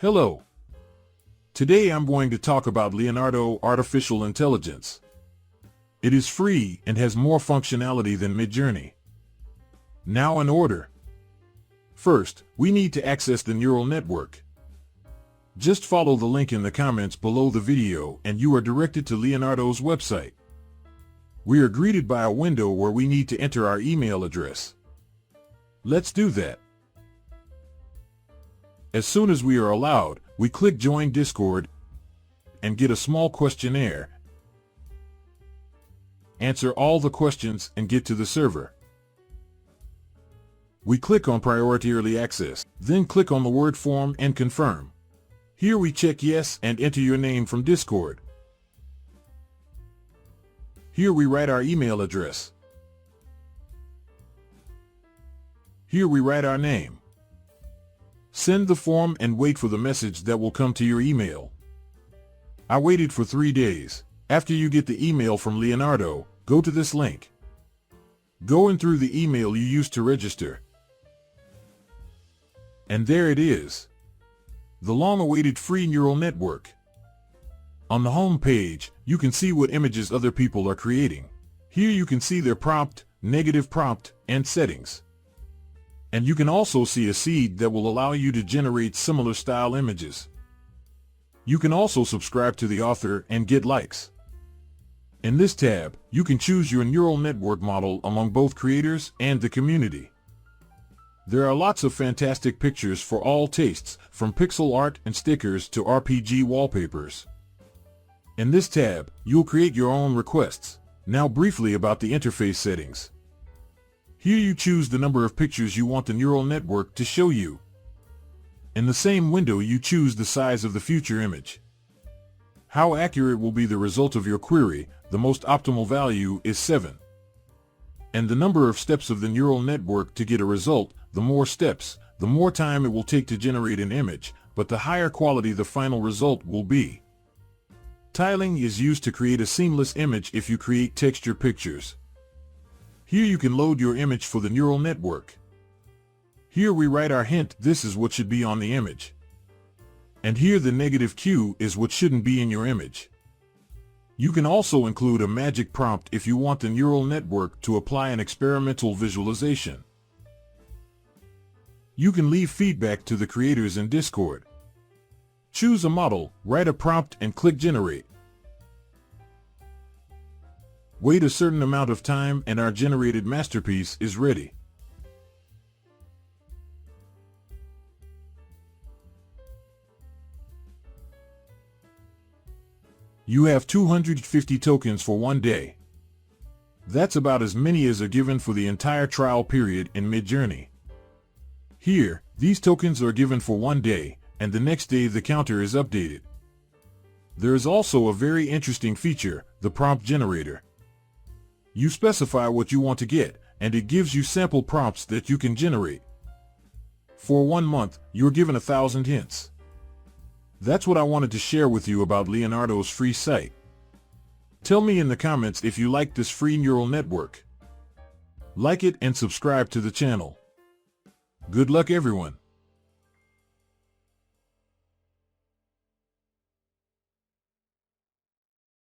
Hello. Today I'm going to talk about Leonardo Artificial Intelligence. It is free and has more functionality than Midjourney. Now in order. First, we need to access the neural network. Just follow the link in the comments below the video and you are directed to Leonardo's website. We are greeted by a window where we need to enter our email address. Let's do that. As soon as we are allowed, we click Join Discord and get a small questionnaire. Answer all the questions and get to the server. We click on Priority Early Access, then click on the word Form and Confirm. Here we check Yes and enter your name from Discord. Here we write our email address. Here we write our name. Send the form and wait for the message that will come to your email. I waited for 3 days. After you get the email from Leonardo, go to this link. Go in through the email you used to register. And there it is. The long-awaited free neural network. On the home page, you can see what images other people are creating. Here you can see their prompt, negative prompt, and settings. And you can also see a seed that will allow you to generate similar style images. You can also subscribe to the author and get likes. In this tab, you can choose your neural network model among both creators and the community. There are lots of fantastic pictures for all tastes, from pixel art and stickers to RPG wallpapers. In this tab, you'll create your own requests. Now briefly about the interface settings. Here you choose the number of pictures you want the neural network to show you. In the same window you choose the size of the future image. How accurate will be the result of your query? The most optimal value is 7. And the number of steps of the neural network to get a result, the more steps, the more time it will take to generate an image, but the higher quality the final result will be. Tiling is used to create a seamless image if you create texture pictures. Here you can load your image for the neural network. Here we write our hint, this is what should be on the image. And here the negative Q is what shouldn't be in your image. You can also include a magic prompt if you want the neural network to apply an experimental visualization. You can leave feedback to the creators in Discord. Choose a model, write a prompt and click Generate. Wait a certain amount of time and our generated masterpiece is ready. You have 250 tokens for 1 day. That's about as many as are given for the entire trial period in Midjourney. Here, these tokens are given for 1 day, and the next day the counter is updated. There is also a very interesting feature, the prompt generator. You specify what you want to get, and it gives you sample prompts that you can generate. For 1 month, you're given 1,000 hints. That's what I wanted to share with you about Leonardo's free site. Tell me in the comments if you like this free neural network. Like it and subscribe to the channel. Good luck everyone.